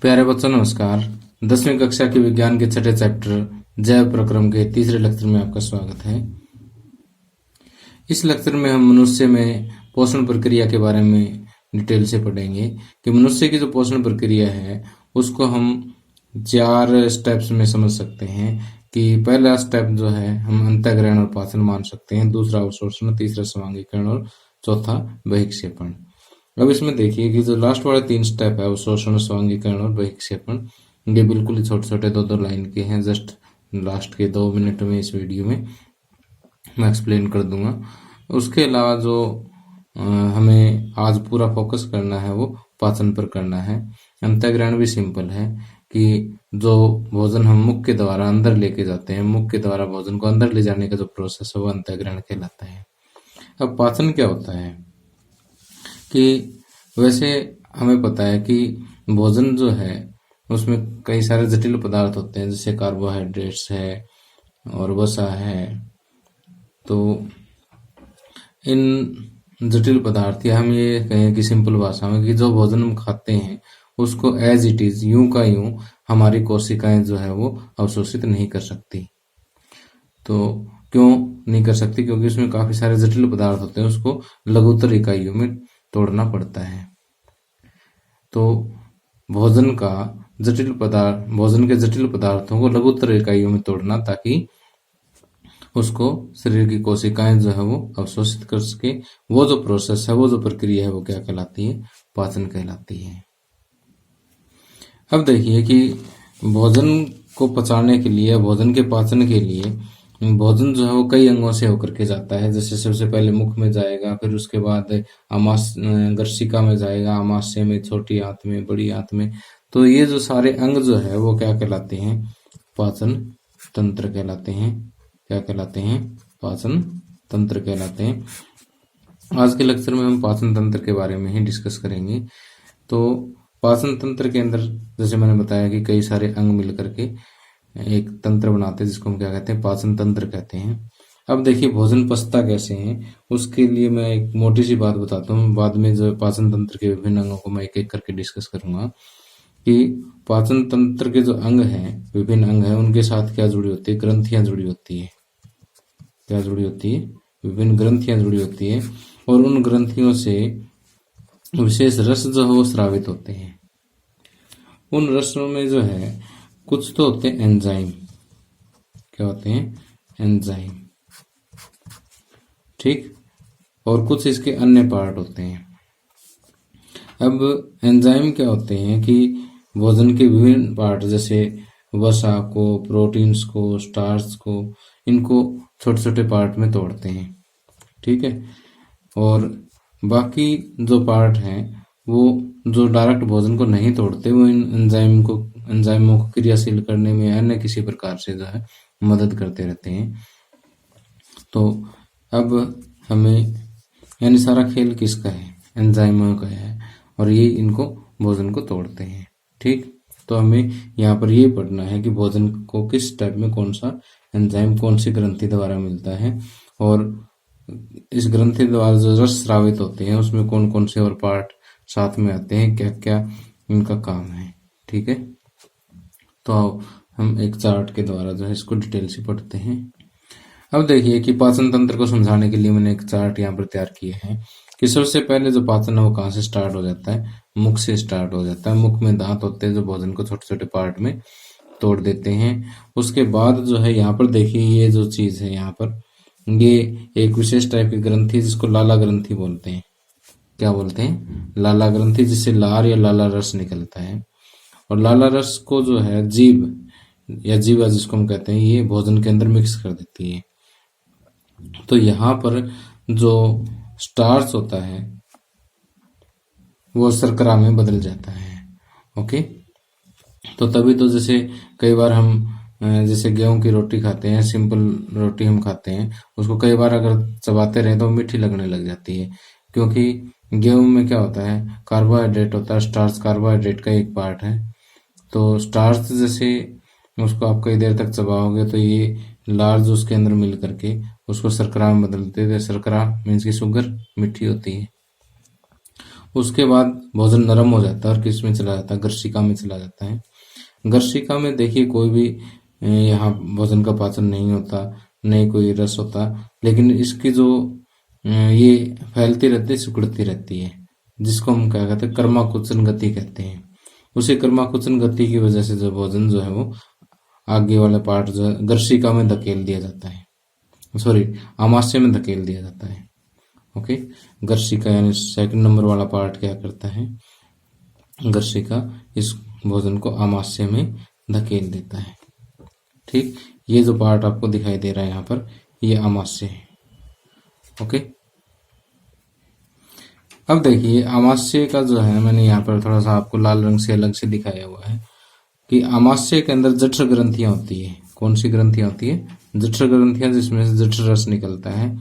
प्यारे बच्चों नमस्कार। 10वीं कक्षा के विज्ञान के छठे चैप्टर जैव प्रक्रम के तीसरे लेक्चर में आपका स्वागत है। इस लेक्चर में हम मनुष्य में पोषण प्रक्रिया के बारे में डिटेल से पढ़ेंगे कि मनुष्य की जो पोषण प्रक्रिया है उसको हम 4 स्टेप्स में समझ सकते हैं। कि पहला स्टेप जो है हम अंतःग्रहण और पाचन मान सकते हैं, दूसरा अवशोषण, तीसरा समांगीकरण और चौथा बहिक्षेपण। अब इसमें देखिए कि जो लास्ट वाले 3 स्टेप है अवशोषण, स्वांगीकरण और बहिक्षेपण, ये बिल्कुल ही छोटे छोटे 2-2 लाइन के हैं। जस्ट लास्ट के 2 मिनट में इस वीडियो में मैं एक्सप्लेन कर दूंगा। उसके अलावा जो हमें आज पूरा फोकस करना है वो पाचन पर करना है। अंतःग्रहण भी सिंपल है कि जो भोजन हम मुख के द्वारा अंदर लेके जाते हैं, मुख के द्वारा भोजन को अंदर ले जाने का जो प्रोसेस है वो अंतःग्रहण कहलाता है। अब पाचन क्या होता है कि वैसे हमें पता है कि भोजन जो है उसमें कई सारे जटिल पदार्थ होते हैं, जैसे कार्बोहाइड्रेट्स है और वसा है। तो इन जटिल पदार्थ, या हम ये कहें कि सिंपल भाषा में कि जो भोजन हम खाते हैं उसको एज इट इज, यूं का यूं हमारी कोशिकाएं जो है वो अवशोषित नहीं कर सकती। तो क्यों नहीं कर सकती? क्योंकि उसमें काफी सारे जटिल पदार्थ होते हैं, उसको लघुत्तर इकाइयों में तोड़ना पड़ता है। तो भोजन के जटिल पदार्थों को लघुत्तर इकाइयों में तोड़ना, ताकि उसको शरीर की कोशिकाएं जो है वो अवशोषित कर सके। वो जो प्रोसेस है, वो जो प्रक्रिया है, वो क्या कहलाती है? पाचन कहलाती है। अब देखिए कि भोजन को पचाने के लिए, भोजन के पाचन के लिए भोजन जो है वो कई अंगों से होकर के जाता है। जैसे सबसे पहले मुख में जाएगा, फिर उसके बाद गर्शिका में जाएगा, आमाशय में, छोटी आंत में, बड़ी आंत में। तो ये जो सारे अंग जो है वो क्या कहलाते हैं? पाचन तंत्र कहलाते हैं। क्या कहलाते हैं? पाचन तंत्र कहलाते हैं। आज के लेक्चर में हम पाचन तंत्र के बारे में ही डिस्कस करेंगे। तो पाचन तंत्र के अंदर जैसे मैंने बताया कि कई सारे अंग मिलकर के एक तंत्र बनाते हैं, जिसको हम क्या कहते हैं? पाचन तंत्र कहते हैं। अब देखिए भोजन पचता कैसे है, उसके लिए मैं एक मोटी सी बात बताता हूँ। बाद में जो पाचन तंत्र के विभिन्न अंगों को मैं एक एक करके डिस्कस करूंगा कि पाचन तंत्र के जो अंग हैं, विभिन्न अंग हैं, उनके साथ क्या जुड़ी होती है? ग्रंथियां जुड़ी होती है। क्या जुड़ी होती है? विभिन्न ग्रंथियां जुड़ी होती है, और उन ग्रंथियों से विशेष रस जो है वो स्रावित होते हैं। उन रसों में जो है कुछ तो होते हैं एंजाइम। क्या होते हैं? एंजाइम। ठीक। और कुछ इसके अन्य पार्ट होते हैं। अब एंजाइम क्या होते हैं कि भोजन के विभिन्न पार्ट, जैसे वसा को, प्रोटीन्स को, स्टार्च को, इनको छोटे छोटे पार्ट में तोड़ते हैं। ठीक है। और बाकी जो पार्ट हैं वो जो डायरेक्ट भोजन को नहीं तोड़ते, वो इन एंजाइमों को क्रियाशील करने में अन्य किसी प्रकार से जो है मदद करते रहते हैं। तो अब हमें, यानी सारा खेल किसका है? एंजाइमों का है, और ये इनको भोजन को तोड़ते हैं। ठीक। तो हमें यहाँ पर ये पढ़ना है कि भोजन को किस टाइप में कौन सा एंजाइम कौन सी ग्रंथि द्वारा मिलता है, और इस ग्रंथि द्वारा जो रस स्रावित होते हैं उसमें कौन कौन से और पार्ट साथ में आते हैं, क्या क्या इनका काम है। ठीक है। तो हम एक चार्ट के द्वारा जो है इसको डिटेल से पढ़ते हैं। अब देखिए कि पाचन तंत्र को समझाने के लिए मैंने एक चार्ट यहाँ पर तैयार किया है कि सबसे पहले जो पाचन है वो कहाँ से स्टार्ट हो जाता है? मुख से स्टार्ट हो जाता है। मुख में दांत होते हैं जो भोजन को छोटे छोटे पार्ट में तोड़ देते हैं। उसके बाद जो है यहाँ पर देखिए, ये जो चीज है यहाँ पर, ये एक विशेष टाइप की ग्रंथि जिसको लाला ग्रंथि बोलते हैं। क्या बोलते हैं? लाला ग्रंथि, जिससे लार या लाला रस निकलता है। और लाला रस को जो है जीभ या जीवा जिसको हम कहते हैं, ये भोजन के अंदर मिक्स कर देती है। तो यहाँ पर जो स्टार्च होता है वो शर्करा में बदल जाता है। ओके। तो तभी तो जैसे कई बार हम जैसे गेहूं की रोटी खाते हैं, सिंपल रोटी हम खाते हैं, उसको कई बार अगर चबाते रहे तो मीठी लगने लग जाती है। क्योंकि गेहूं में क्या होता है? कार्बोहाइड्रेट होता है। स्टार्च कार्बोहाइड्रेट का एक पार्ट है। तो स्टार्च जैसे उसको आप कई देर तक चबाओगे तो ये लार्ज उसके अंदर मिल करके उसको शर्करा में बदल देते हैं। शर्करा मीन्स की शुगर, मीठी होती है। उसके बाद भोजन नरम हो जाता है और किस में चला जाता है, गर्शिका में चला जाता है। गर्शिका में देखिए कोई भी यहाँ भोजन का पाचन नहीं होता, नहीं कोई रस होता, लेकिन इसकी जो ये फैलती रहती है, सिकुड़ती रहती है, जिसको हम क्या कहते हैं, कर्माकुचन गति कहते हैं। उसी कर्माकुचन गति की वजह से जो भोजन जो है वो आगे वाला पार्ट जो है गर्शिका में धकेल दिया जाता है, सॉरी आमाशय में धकेल दिया जाता है। ओके, गर्शिका यानी सेकंड नंबर वाला पार्ट क्या करता है, गर्शिका इस भोजन को आमाशय में धकेल देता है। ठीक, ये जो पार्ट आपको दिखाई दे रहा है यहाँ पर, ये आमाशय है। ओके, अब देखिए आमाशय का जो है, मैंने यहाँ पर थोड़ा सा आपको लाल रंग से अलग से दिखाया हुआ है कि आमाशय के अंदर जठर ग्रंथियां होती है। कौन सी ग्रंथियां होती है, जठर ग्रंथियां, जिसमें से जठर रस निकलता है।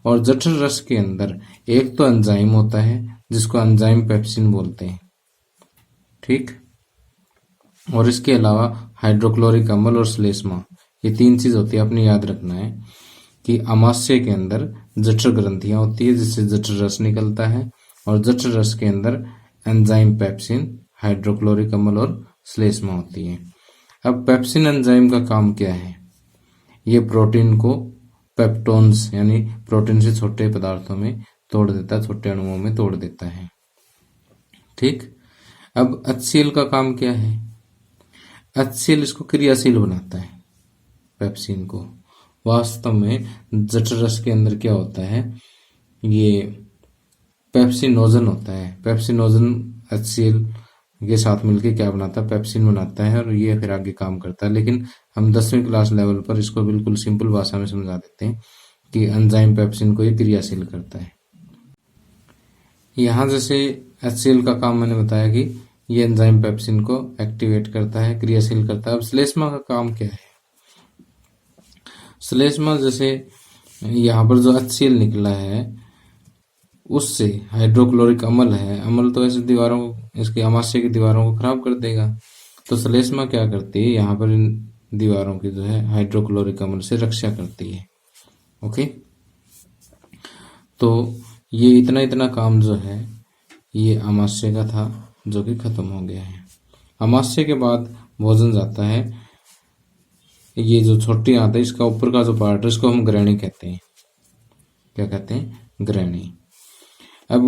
और जठर रस के अंदर एक तो एंजाइम होता है जिसको एंजाइम पेप्सिन बोलते हैं। ठीक, और इसके अलावा हाइड्रोक्लोरिक अम्ल और श्लेष्मा, ये तीन चीज होती है। आपने याद रखना है कि आमाशय के अंदर जठर ग्रंथियां होती है जिससे जठर रस निकलता है, और जठर रस के अंदर एंजाइम पेप्सिन, हाइड्रोक्लोरिक अम्ल और श्लेष्मा होती है। अब पेप्सिन एंजाइम का काम क्या है, ये प्रोटीन को पेप्टोन्स यानी प्रोटीन से छोटे पदार्थों में तोड़ देता है, छोटे अणुओं में तोड़ देता है। ठीक, अब HCl का काम क्या है, HCl इसको क्रियाशील बनाता है, पेप्सिन को। वास्तव में जठर रस के अंदर क्या होता है, ये पेप्सिनोजन होता है। पेप्सिनोजन HCl के साथ मिलके क्या बनाता है, पेप्सिन बनाता है, और ये फिर आगे काम करता है। लेकिन हम 10वीं क्लास लेवल पर इसको बिल्कुल सिंपल भाषा में समझा देते हैं कि एंजाइम पेप्सिन को ये क्रियाशील करता है। यहाँ जैसे HCl का काम मैंने बताया कि ये एंजाइम पेप्सिन को एक्टिवेट करता है, क्रियाशील करता है। अब श्लेष्मा का काम क्या है, श्लेष्मा जैसे यहाँ पर जो HCl निकला है उससे हाइड्रोक्लोरिक अम्ल है, अम्ल तो ऐसे दीवारों को, इसकी आमाशय की दीवारों को खराब कर देगा। तो श्लेष्मा क्या करती है, यहाँ पर इन दीवारों की जो है हाइड्रोक्लोरिक अम्ल से रक्षा करती है। ओके, तो ये इतना इतना काम जो है ये आमाशय का था, जो कि खत्म हो गया है। आमाशय के बाद भोजन जाता है, ये जो छोटी आंत है इसका ऊपर का जो पार्ट है इसको हम ग्रहणी कहते हैं। क्या कहते हैं, ग्रहणी। अब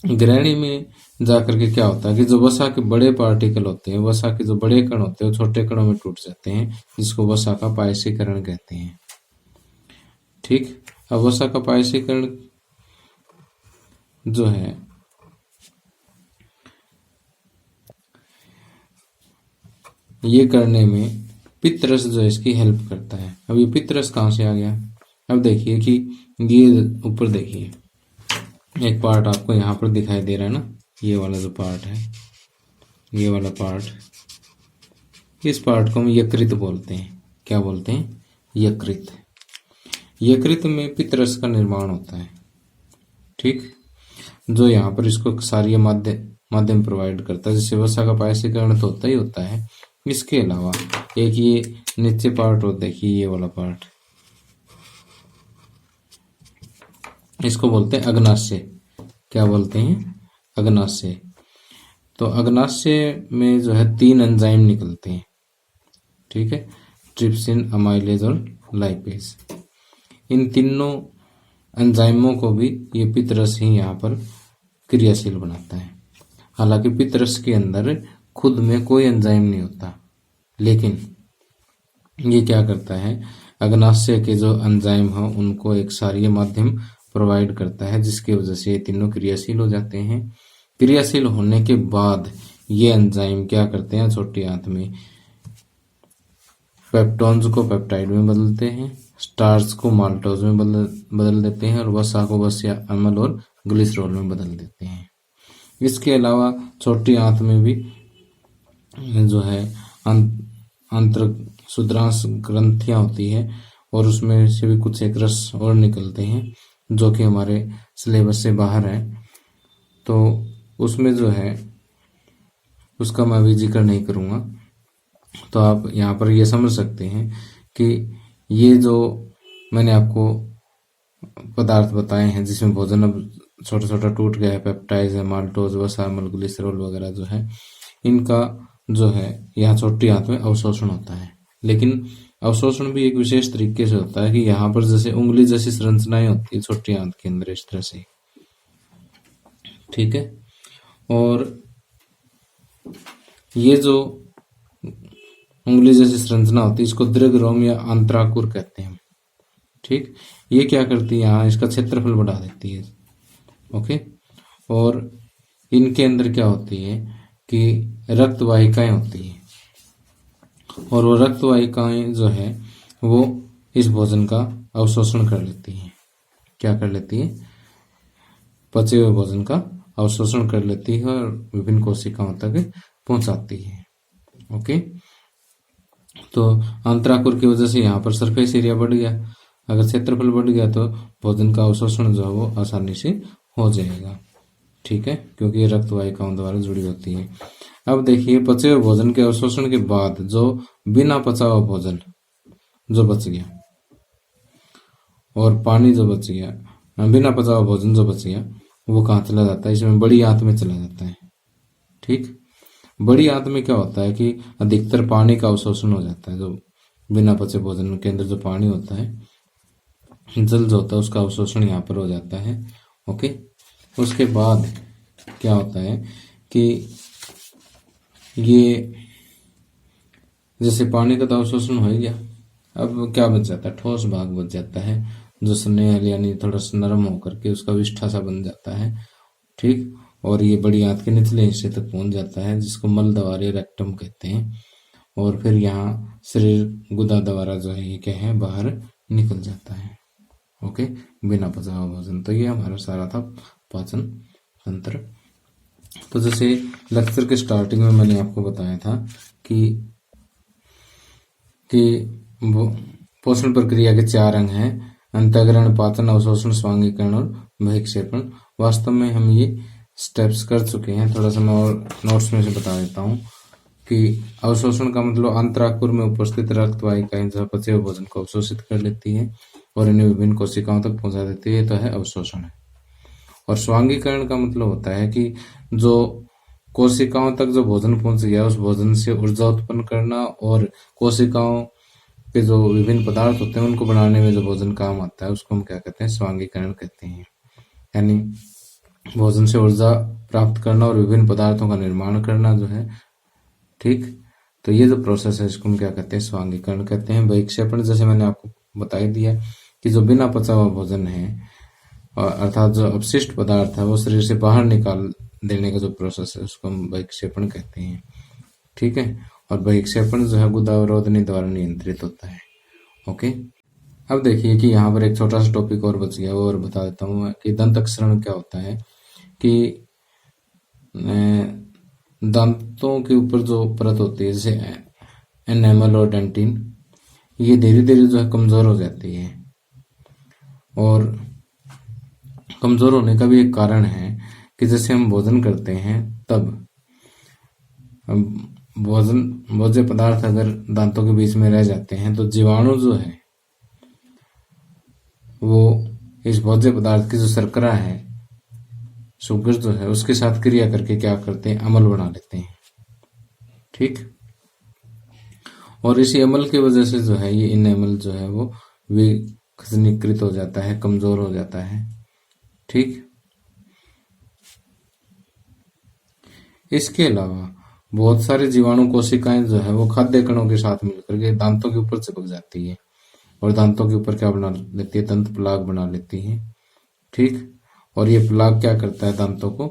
ग्रहणी में जाकर के क्या होता है कि जो वसा के बड़े पार्टिकल होते हैं, वसा के जो बड़े कण होते हैं वो छोटे कणों में टूट जाते हैं, जिसको वसा का पायसीकरण कहते हैं। ठीक, अब वसा का पायसीकरण जो है ये करने में पित्तरस जो है इसकी हेल्प करता है। अब ये पित्तरस कहाँ से आ गया, अब देखिए कि ये ऊपर देखिए एक पार्ट आपको यहाँ पर दिखाई दे रहा है ना, ये वाला जो पार्ट है, ये वाला पार्ट, इस पार्ट को हम यकृत बोलते हैं। क्या बोलते हैं, यकृत। यकृत में पित्तरस का निर्माण होता है। ठीक, जो यहाँ पर इसको क्षारीय माध्यम प्रोवाइड करता है, जिससे वसा का पायसीकरण तो होता ही होता है। इसके अलावा एक ये नीचे पार्ट होता है, देखिए ये वाला पार्ट, इसको बोलते हैं अग्नाशय। क्या बोलते हैं, अग्नाशय। तो अग्नाशय में जो है 3 एंजाइम निकलते हैं। ठीक है, ट्रिप्सिन, अमाइलेज और लाइपेज। इन तीनों एंजाइमों को भी ये पित्तरस ही यहाँ पर क्रियाशील बनाता है। हालांकि पित्तरस के अंदर खुद में कोई एंजाइम नहीं होता, लेकिन ये क्या करता है, अग्नाशय के जो एंजाइम हैं उनको एक क्षारीय माध्यम प्रोवाइड करता है, जिसकी वजह से ये तीनों क्रियाशील हो जाते हैं। क्रियाशील होने के बाद ये एंजाइम क्या करते हैं, छोटी आंत में पेप्टोन्स को पेप्टाइड में बदलते हैं, स्टार्च को माल्टोज में बदल देते हैं, और वसा को वसा अम्ल और ग्लिसरॉल में बदल देते हैं। इसके अलावा छोटी आंत में भी जो है आंतर सुद्रांश ग्रंथियां होती है, और उसमें से भी कुछ एक रस और निकलते हैं जो कि हमारे सिलेबस से बाहर है। तो उसमें जो है उसका मैं अभी जिक्र नहीं करूँगा। तो आप यहाँ पर ये समझ सकते हैं कि ये जो मैंने आपको पदार्थ बताए हैं जिसमें भोजन अब छोटा छोटा टूट गया है, पेप्टाइज है, माल्टोज, वसा, ग्लिसरॉल वगैरह जो है, इनका जो है यहाँ छोटी आंत में अवशोषण होता है। लेकिन अवशोषण भी एक विशेष तरीके से होता है कि यहाँ पर जैसे उंगली जैसी संरचनाएं होती है छोटी आंत के अंदर, इस तरह से, ठीक है। और ये जो उंगली जैसी संरचना होती है इसको दीर्घरोम या अंतराकुर कहते हैं, ठीक। ये क्या करती है, यहाँ इसका क्षेत्रफल बढ़ा देती है, ओके। और इनके अंदर क्या होती है कि रक्त वाहिकाएं होती है, और वो रक्त वाहिकाएं जो है वो इस भोजन का अवशोषण कर लेती हैं। क्या कर लेती है, पचे हुए भोजन का अवशोषण कर लेती है और विभिन्न कोशिकाओं तक पहुंचाती है, ओके। तो अंतराकुर की वजह से यहाँ पर सरफेस एरिया बढ़ गया, अगर क्षेत्रफल बढ़ गया तो भोजन का अवशोषण जो है वो आसानी से हो जाएगा, ठीक है, क्योंकि ये रक्त वाहिकाओं द्वारा जुड़ी होती है। अब देखिए, पचे हुए भोजन के अवशोषण के बाद जो बिना पचा हुआ भोजन जो बच गया और पानी जो बच गया, बिना पचा हुआ भोजन जो बच गया, वो कहाँ चला जाता है, इसमें बड़ी आंत में चला जाता है, ठीक। बड़ी आंत में क्या होता है कि अधिकतर पानी का अवशोषण हो जाता है, जो बिना पचे भोजन के अंदर जो पानी होता है, जल जो होता है, उसका अवशोषण यहाँ पर हो जाता है, ओके। उसके बाद क्या होता है कि ये जैसे पानी का तो अवशोषण हो गया, अब क्या बच जाता है, ठोस भाग बच जाता है, जो स्नेहल यानी थोड़ा सा नरम होकर के उसका विष्ठा सा बन जाता है, ठीक। और ये बड़ी आंत के निचले हिस्से तक पहुंच जाता है, जिसको मल द्वार रेक्टम कहते हैं। और फिर यहाँ शरीर गुदा द्वारा जो है ये क्या है, बाहर निकल जाता है, ओके, बिना पचा हुआ भोजन। तो ये हमारा सारा था पाचन तंत्र। तो जैसे लेक्चर के स्टार्टिंग में मैंने आपको बताया था कि पोषण प्रक्रिया के 4 अंग हैं, अंतःग्रहण, पाचन, अवशोषण, स्वांगीकरण और बहिक्षेपण। वास्तव में हम ये स्टेप्स कर चुके हैं, थोड़ा सा मैं और नोट्स में से बता देता हूँ कि अवशोषण का मतलब अंतराकुर में उपस्थित रक्त वाहिकाएं जो पचे हुए भोजन को अवशोषित कर लेती है और इन्हें विभिन्न कोशिकाओं तक पहुंचा देती है, तो है अवशोषण। और स्वांगीकरण का मतलब होता है कि जो कोशिकाओं तक जो भोजन पहुंच गया उस भोजन से ऊर्जा उत्पन्न करना, और कोशिकाओं के जो विभिन्न पदार्थ होते हैं उनको बनाने में जो भोजन काम आता है उसको हम क्या कहते हैं, स्वांगीकरण कहते हैं। यानी भोजन से ऊर्जा प्राप्त करना और विभिन्न पदार्थों का निर्माण करना जो है, ठीक। तो ये जो प्रोसेस है इसको हम क्या कहते हैं, स्वांगीकरण कहते हैं। बहिक्षेपण जैसे मैंने आपको बता ही दिया कि जो बिना पचा हुआ भोजन है, अर्थात जो अपशिष्ट पदार्थ है वो शरीर से बाहर निकाल देने का जो प्रोसेस है उसको हम बहिक्षेपण कहते हैं, ठीक है। और बहिक्षेपण जो है गुदा अवरोधनी द्वारा नियंत्रित होता है, ओके। अब देखिए कि यहाँ पर एक छोटा सा टॉपिक और बच गया, वो और बता देता हूँ कि दंतक्षरण क्या होता है। कि दांतों के ऊपर जो परत होती है जैसे एनेमल और डेंटिन, ये धीरे धीरे जो है कमजोर हो जाती है, और कमजोर होने का भी एक कारण है कि जैसे हम भोजन करते हैं तब भोज्य पदार्थ अगर दांतों के बीच में रह जाते हैं तो जीवाणु जो है वो इस भोज्य पदार्थ की जो शर्करा है, शुगर जो है, उसके साथ क्रिया करके क्या करते हैं, अम्ल बना लेते हैं, ठीक। और इसी अम्ल की वजह से जो है ये इनेमल जो है वो विखनिकृत हो जाता है, कमजोर हो जाता है, ठीक। इसके अलावा बहुत सारे जीवाणु कोशिकाएं जो है वो खाद्य कणों के साथ मिलकर के दांतों के ऊपर चिपक जाती है, और दांतों के ऊपर क्या बना लेती है, दंत प्लाक बना लेती है, ठीक। और ये प्लाक क्या करता है, दांतों को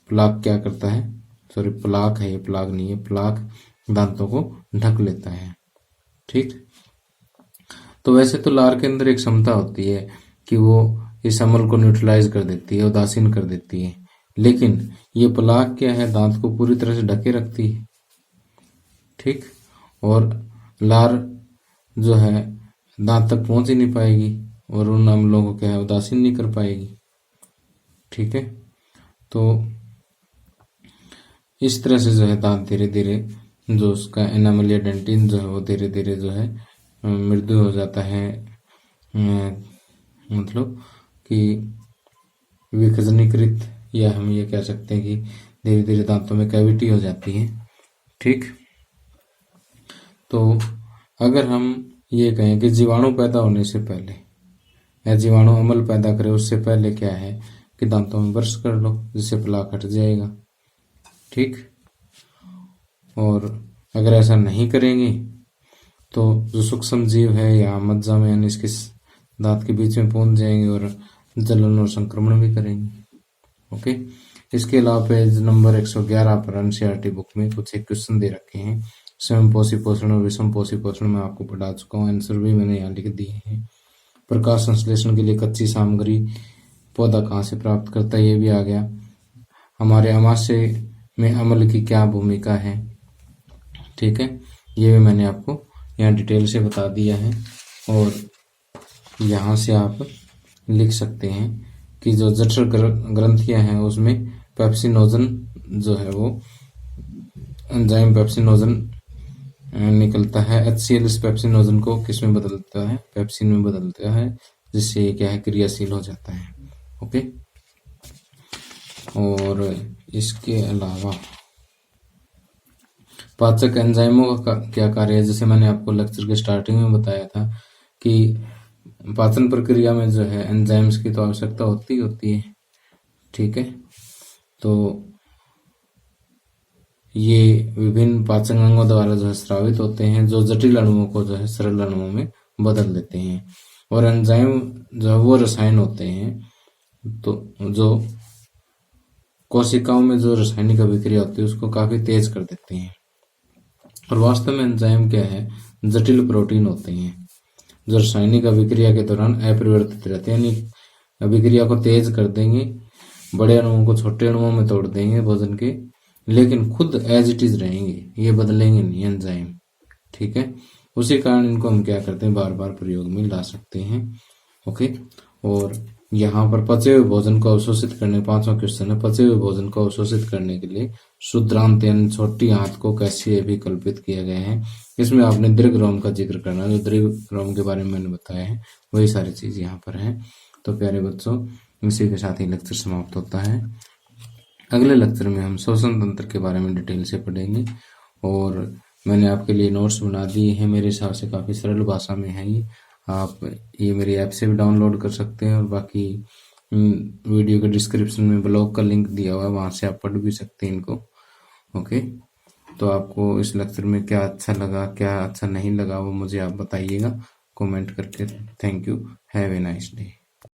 प्लाक क्या करता है, सॉरी प्लाक है ये, प्लाक नहीं है, प्लाक दांतों को ढक लेता है, ठीक। तो वैसे तो लार के अंदर एक क्षमता होती है कि वो इस अम्ल को न्यूट्रलाइज कर देती है, उदासीन कर देती है, लेकिन ये प्लाक क्या है, दांत को पूरी तरह से ढके रखती है, ठीक। और लार जो है दांत तक पहुंच ही नहीं पाएगी और उन अम्लों को क्या है, उदासीन नहीं कर पाएगी, ठीक है। तो इस तरह से जो है दांत धीरे धीरे जो उसका एनामल या डेंटिन जो है वो धीरे धीरे जो है मृत्यु हो जाता है, मतलब कि विखजनीकृत, या हम ये कह सकते हैं कि धीरे धीरे दांतों में कैविटी हो जाती है। ठीक, तो अगर हम ये कहें कि जीवाणु पैदा होने से पहले या जीवाणु अम्ल पैदा करे उससे पहले क्या है कि दांतों में ब्रश कर लो, जिससे प्लाक हट जाएगा। ठीक, और अगर ऐसा नहीं करेंगे तो जो सूक्ष्म जीव है या मज्जा में यानी इसके दांत के बीच में पहुंच जाएंगे और जलन और संक्रमण भी करेंगे। ओके, इसके अलावा पेज नंबर 111 पर एनसीईआरटी बुक में कुछ एक क्वेश्चन दे रखे हैं। स्वयं पोषी पोषण और विषम पोषी पोषण में आपको पढ़ा चुका हूँ, आंसर भी मैंने यहाँ लिख दिए हैं। प्रकाश संश्लेषण के लिए कच्ची सामग्री पौधा कहाँ से प्राप्त करता है, ये भी आ गया। हमारे आमाशय में अम्ल की क्या भूमिका है, ठीक है, ये भी मैंने आपको यहाँ डिटेल से बता दिया है। और यहाँ से आप लिख सकते हैं कि जो जठर ग्रंथियां हैं उसमें पेप्सिनोजन जो है वो एंजाइम पेप्सिनोजन निकलता है। HCl इस पेप्सिनोजन को किस में बदलता है, पेप्सिन में बदलता है, जिससे ये क्या है क्रियाशील हो जाता है। ओके, और इसके अलावा पाचक एंजाइमों का क्या कार्य है, जैसे मैंने आपको लेक्चर के स्टार्टिंग में बताया था कि पाचन प्रक्रिया में जो है एंजाइम्स की तो आवश्यकता होती है। ठीक है, तो ये विभिन्न पाचन अंगों द्वारा जो है स्रावित होते हैं, जो जटिल अणुओं को जो है सरल अणुओं में बदल देते हैं। और एंजाइम जो है वो रसायन होते हैं तो जो कोशिकाओं में जो रासायनिक अभिक्रिया होती है उसको काफी तेज कर देते हैं। और वास्तव में एंजाइम क्या है, जटिल प्रोटीन होते हैं जो रासायनिक अभिक्रिया के दौरान अपरिवर्तित रहते हैं, यानी अभिक्रिया को तेज कर देंगे, बड़े अणुओं को छोटे अणुओं में तोड़ देंगे भोजन के, लेकिन खुद एज इट इज रहेंगे, ये बदलेंगे नहीं एंजाइम। ठीक है, उसी कारण इनको हम क्या करते हैं, बार बार प्रयोग में ला सकते हैं। ओके, और यहाँ पर पचे हुए भोजन को अवशोषित करने, 5वां क्वेश्चन है, पचे हुए भोजन को अवशोषित करने के लिए शुद्रांत यानी छोटी आंत को कैसे अभिकल्पित किया गया है। इसमें आपने दीर्घरोम का जिक्र करना, जो दीर्घरोम के बारे में मैंने बताया है वही सारी चीज यहाँ पर है। तो प्यारे बच्चों, इसी के साथ ही लेक्चर समाप्त होता है। अगले लेक्चर में हम श्वसन तंत्र के बारे में डिटेल से पढ़ेंगे, और मैंने आपके लिए नोट्स बना दिए हैं, मेरे हिसाब से काफ़ी सरल भाषा में है ये। आप ये मेरी ऐप से भी डाउनलोड कर सकते हैं, और बाकी वीडियो के डिस्क्रिप्शन में ब्लॉग का लिंक दिया हुआ है, वहाँ से आप पढ़ भी सकते हैं इनको। ओके, तो आपको इस लेक्चर में क्या अच्छा लगा, क्या अच्छा नहीं लगा, वो मुझे आप बताइएगा कमेंट करके। Thank you, have a nice day.